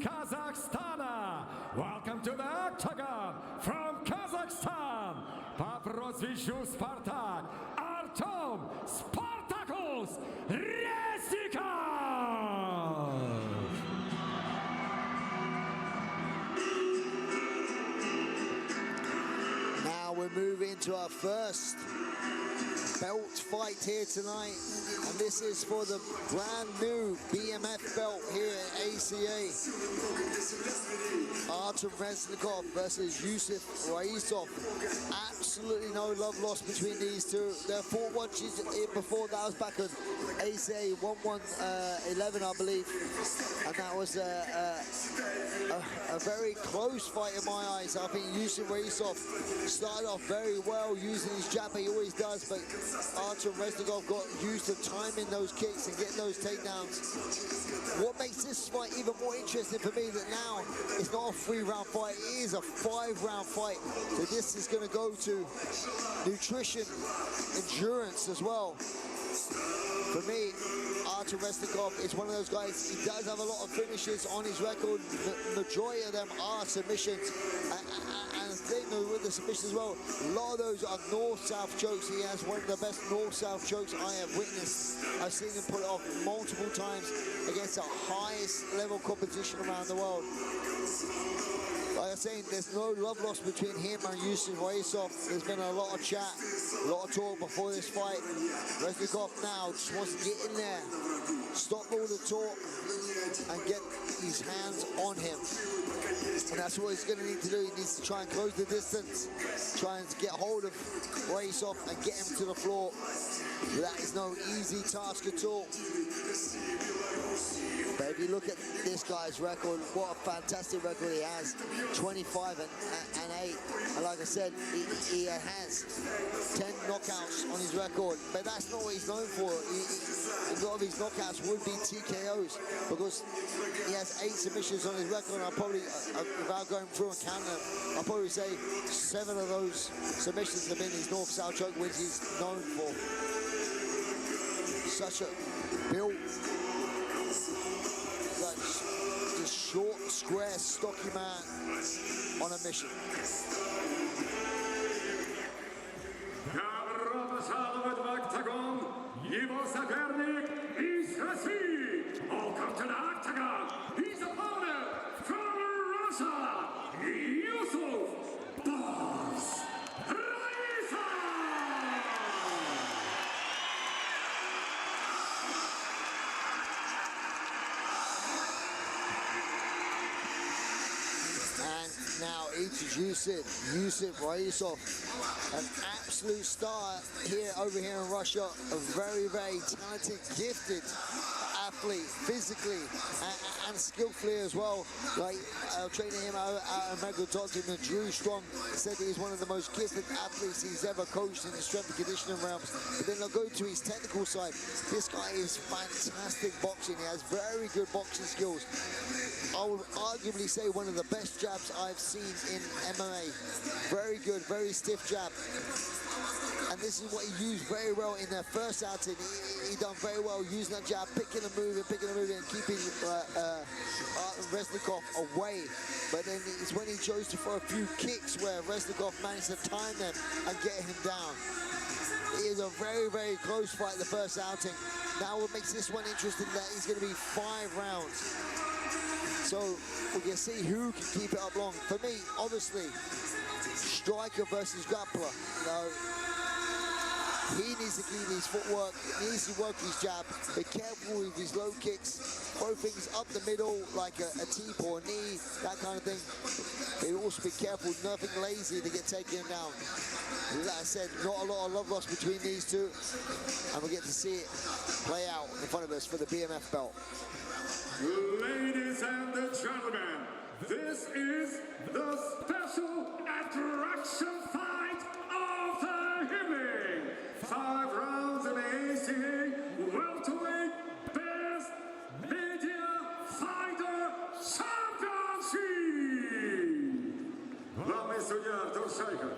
Kazakhstan. Welcome to the octagon from Kazakhstan. По прозвищу Спартак Артем Спартакус Резников. Now we're moving to our first belt fight here tonight, and this is for the brand new BMF belt here at ACA. Артема Резникова versus Юсуф Раисов. Absolutely no love lost between these two. There fought watches before, that was back at ACA 11, I believe, and that was a very close fight in my eyes. I think Yusuf Raisov started off very well using his jab, he always does, but Артема Резникова got used to timing those kicks and getting those takedowns. What makes this fight even more interesting for me that now it's not a 3-round fight, it is a 5-round fight. So this is going to go to nutrition, endurance as well. For me, Артема Резникова is one of those guys, he does have a lot of finishes on his record. The majority of them are submissions. And the thing with the submissions as well, a lot of those are north-south chokes. He has one of the best north-south chokes I have witnessed. I've seen him pull it off multiple times against the highest level competition around the world. Like I was saying, there's no love lost between him and Yusuf Raisov. There's been a lot of chat, a lot of talk before this fight. Reznikov now just wants to get in there, stop all the talk, and get his hands on him. And that's what he's going to need to do. He needs to try and close the distance, try and get hold of Raisov and get him to the floor. That is no easy task at all. But if you look at this guy's record, what a fantastic record he has. 25 and 8. And like I said, he has 10 knockouts on his record. But that's not what he's known for. A lot of his knockouts would be TKOs, because he has 8 submissions on his record. And I'll probably, without going through and counting them, I'll probably say 7 of those submissions have been his north-south choke, which he's known for. Such a built, just short, square, stocky man on a mission. Добро пожаловать в октагон, его соперник из России. Welcome to the octagon, his opponent from Russia, Юсуф Раисов. And now introducing Yusuf Raisov, an absolute star over here in Russia, a very, very talented, gifted athlete, physically and skillfully as well. Like training him out at Omega, Dr. Drew Strong said that he's one of the most gifted athletes he's ever coached in the strength and conditioning realms. But then they'll go to his technical side. This guy is fantastic boxing. He has very good boxing skills. I would arguably say one of the best jabs I've seen in MMA. Very good, very stiff jab. And this is what he used very well in their first outing. He done very well using that jab, picking and moving, and keeping Reznikov away. But then it's when he chose to throw a few kicks where Reznikov managed to time them and get him down. It is a very, very close fight, the first outing. Now what makes this one interesting, that he's going to be 5 rounds. So we can see who can keep it up long. For me, obviously, striker versus grappler. You know, he needs to keep his footwork, he needs to work his jab, be careful with his low kicks, throw things up the middle like a teep or a knee, that kind of thing. But also be careful, nothing lazy to get taken down. Like I said, not a lot of love lost between these two, and we'll get to see it play out in front of us for the BMF belt. Ladies and gentlemen, this is the special attraction fight of the evening. 5 rounds in the ACA welterweight best media fighter championship. Главный судья Артур Шайков.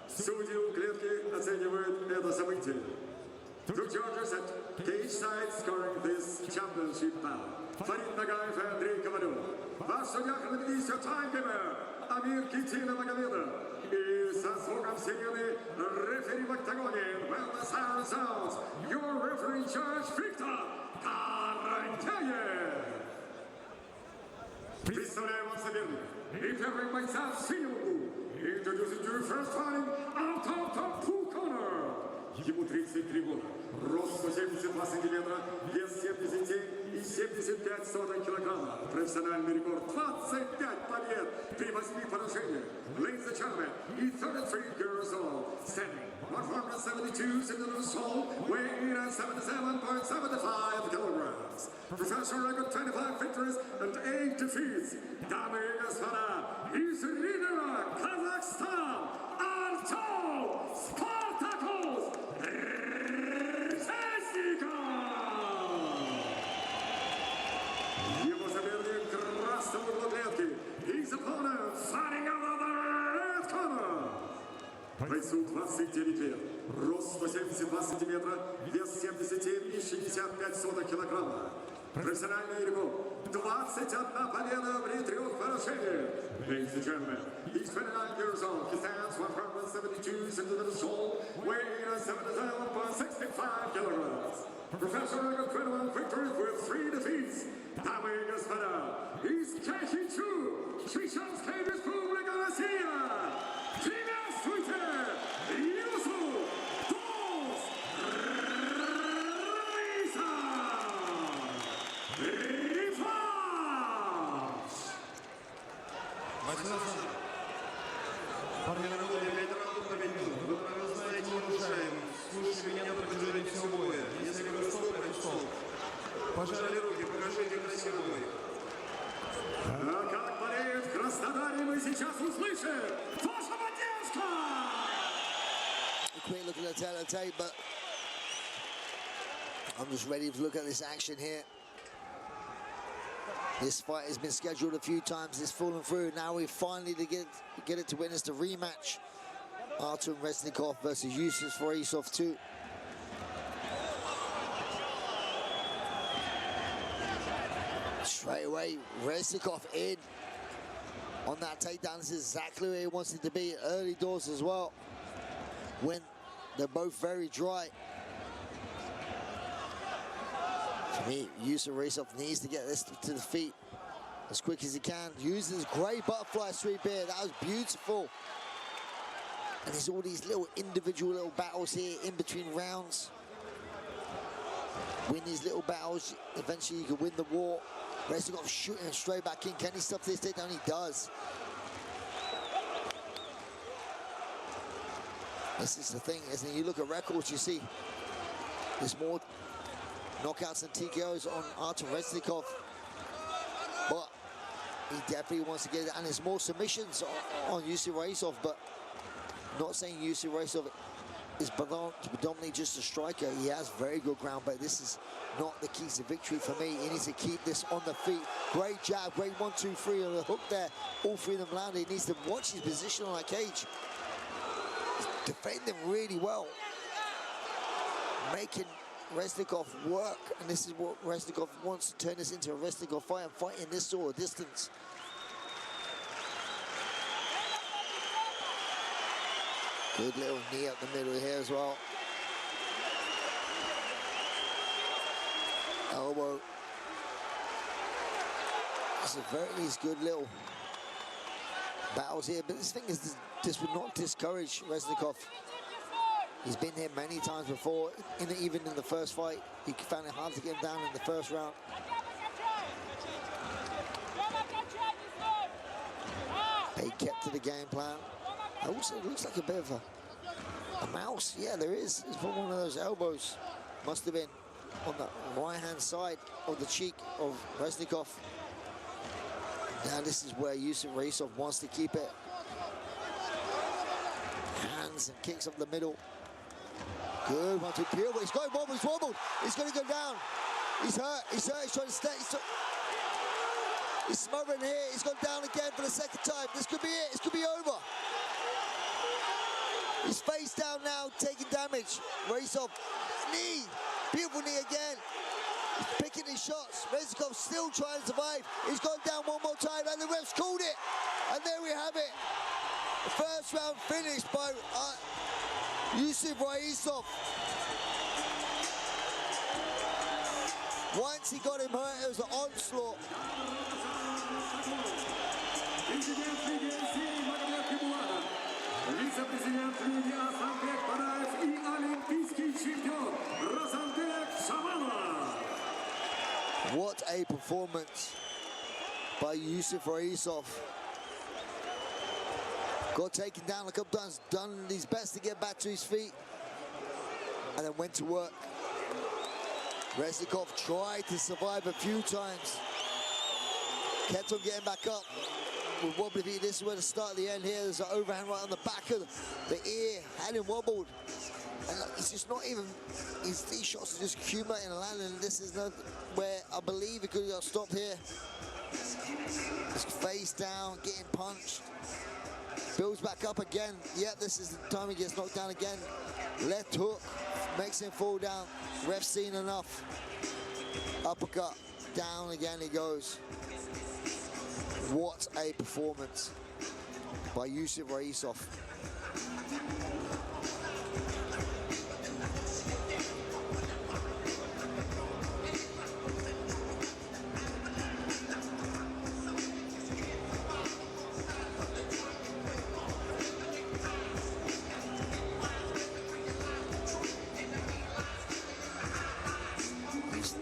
Судьи у клетки оценивают это событие. Two judges at each side scoring this championship bout. Фарид Нагаев и Андрей Ковалев. ваш судья хронологический таймгеймер Амир Китина Магомедов. И со звуком сирены рефери в октагоне, when the sound sounds, your referee in charge, Виктор Карантяев. Представляю вам соперника. И первый бойца в синем углу. Introducing to first fighting out of the blue corner. Ему 33 года, рост 172 сантиметра, вес 77 и 75 килограмма. Профессиональный рекорд 25 побед при 8 поражениях. Ladies and gentlemen, he's 33 years old, standing 172 centimeters tall, weighing in at 77.75 kilograms. Professional record 25 victories and 8 defeats. Дамы и господа, из Рига, Казахстан, Артем Резников! Его соперник красного угла клетки. His opponent fighting out of the red corner. Бойцу 29 лет, рост 172 сантиметра, вес 77 и 65 килограмма. Профессиональный рекорд 21 победа при 3 поражениях. Ladies and gentlemen, he's 29 years old. He stands 172 centimeters tall, weighing in at 77.65 kilograms. Professional record 21 victories with 3 defeats. Дамы и господа, из Чехии, Чеченская Республика Россия. Приветствуйте, Юсуф Парни на голове 5 раундов победил. Вы правила знаете, не нарушаем. Слушайте меня на протяжении всего боя. Если я говорю стоп, это стоп. Пожали руки, покажите красивый бой. А как болеет в Краснодаре, мы сейчас услышим. Ваша поддержка! A quick look at the tape, but I'm just ready to look at this action here. This fight has been scheduled a few times, it's fallen through. Now we finally get it to witness the rematch. Артема Резникова versus Юсуф Раисов 2. Straight away, Reznikov in on that takedown. This is exactly where he wants it to be. Early doors as well, when they're both very dry. For me, Yusuf Raisov needs to get this to the feet as quick as he can. Uses great butterfly sweep here. That was beautiful. And there's all these little individual little battles here in between rounds. Win these little battles, eventually you can win the war. Reznikov shooting him straight back in. Can he stop this takedown? He does. This is the thing, isn't it? You look at records, you see there's more knockouts and TKOs on Артема Резникова, but he definitely wants to get it, and there's more submissions on Юсуф Раисов, but not saying Юсуф Раисов is predominantly just a striker. He has very good ground, but this is not the key to victory for me. He needs to keep this on the feet. Great jab, great 1, 2, 3 on the hook there. All 3 of them landed. He needs to watch his position on that cage. Defending really well, making Reznikov work, and this is what Reznikov wants to turn this into a Reznikov fight and fight in this sort of distance. Good little knee up the middle here as well. Elbow. These good little battles here, but this thing is, this would not discourage Reznikov. He's been here many times before, even in the first fight. He found it hard to get him down in the first round. But he kept to the game plan. Also, it looks like a bit of a mouse. Yeah, there is. It's from one of those elbows. Must have been on the right-hand side of the cheek of Reznikov. Now this is where Yusuf Raisov wants to keep it. Hands and kicks up the middle. Good, 1, 2, peel, but he's going wobbled, he's wobbled. He's going to go down. He's hurt, he's trying to stay. He's smothering here, he's gone down again for the second time. This could be it, this could be over. He's face down now, taking damage. Raisov, knee, beautiful knee again. He's picking his shots. Reznikov still trying to survive. He's gone down one more time and the ref's called it. And there we have it. The first round finished by Yusuff Raisov. Once he got him hurt, it was an onslaught. Вице-президент Лиги Асанбек Бараев и олимпийский чемпион Розанбек Шамалов. What a performance by Yusuff Raisov. Got taken down a couple times, done his best to get back to his feet, and then went to work. Reznikov tried to survive a few times. Kept on getting back up. With wobbly feet, this is where the start of the end here. There's an overhand right on the back of the ear, had him wobbled. And look, it's just not even, these shots are just accumulating and landing. This is not where I believe he could have got stopped here. Just face down, getting punched. Builds back up again. Yeah, this is the time he gets knocked down again. Left hook, makes him fall down. Ref's seen enough. Uppercut, down again he goes. What a performance by Yusuff Raisov. He's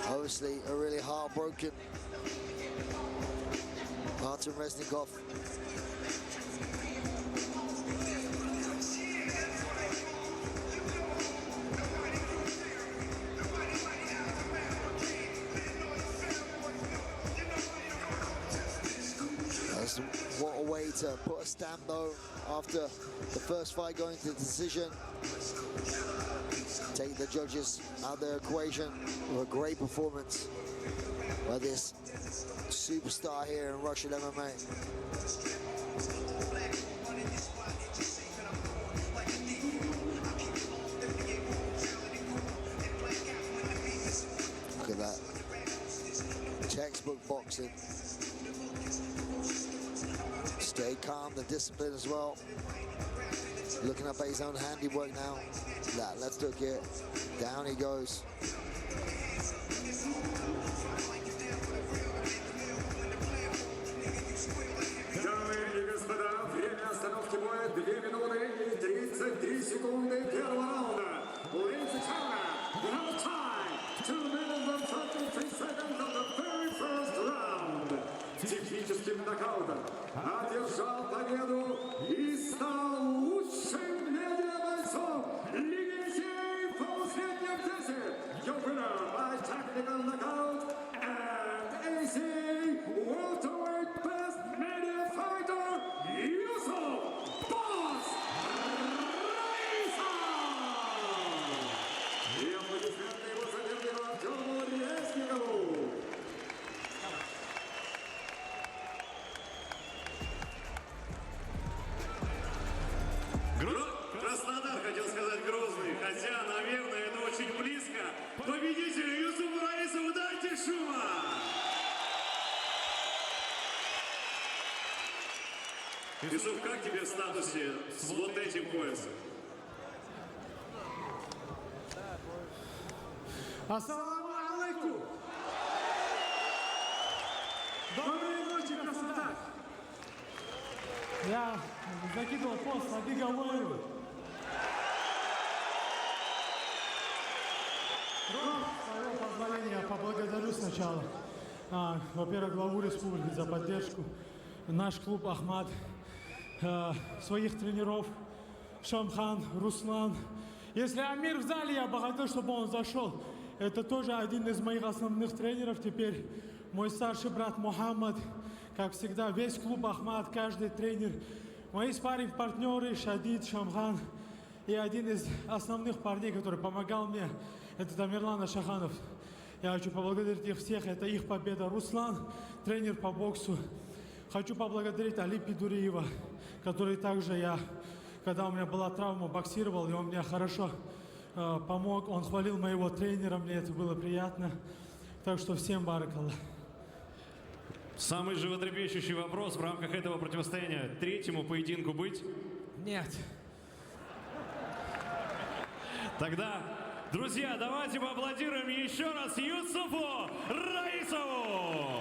obviously a really heartbroken Артема Резникова. What a way to put a stamp though after the first fight going to decision. Take the judges out of their equation with a great performance by this superstar here in Russian MMA. Look at that. Textbook boxing. Stay calm, the discipline as well. Looking up at his own handiwork now. That left hook here. Down he goes. Дамы и господа, время остановки боя 2 минуты и 33 секунды первого раунда. Ladies and gentlemen, we have time 2 minutes and 33 seconds of the very first round. Техническим нокаутом одержал победу и стал лучшим медиабойцом Лиги Весей в полусреднем весе. Your winner by technical knockout and AC welterweight best media fighter Юсуф Босс Раисов. И аплодисменты его сопернику Артему Резникову. Краснодар, хотел сказать Грозный, хотя, наверное, это очень близко. Победителю Юсуфу Раисову дайте шума! Юсуф, как тебе в статусе с вот этим поясом? Ассаламу алейкум! Доброй ночи, Краснодар! Я закидывал пост на Биговую. С своего позволения я поблагодарю сначала, во-первых, главу республики за поддержку, наш клуб «Ахмат», своих тренеров Шамхан, Руслан. Если Амир в зале, я бы хотел, чтобы он зашел. Это тоже один из моих основных тренеров теперь. Мой старший брат Мухаммад, как всегда, весь клуб «Ахмат», каждый тренер. Мои спарринг-партнеры Шадид, Шамхан. И один из основных парней, который помогал мне, это Тамерлан Ашаханов. Я хочу поблагодарить их всех, это их победа. Руслан, тренер по боксу. Хочу поблагодарить Али Пидуриева, который также когда у меня была травма, боксировал, и он меня хорошо помог, он свалил моего тренера, мне это было приятно. Так что всем баракалла. Самый животрепещущий вопрос в рамках этого противостояния. Третьему поединку быть? Нет. Тогда, друзья, давайте поаплодируем еще раз Юсуфу Раисову!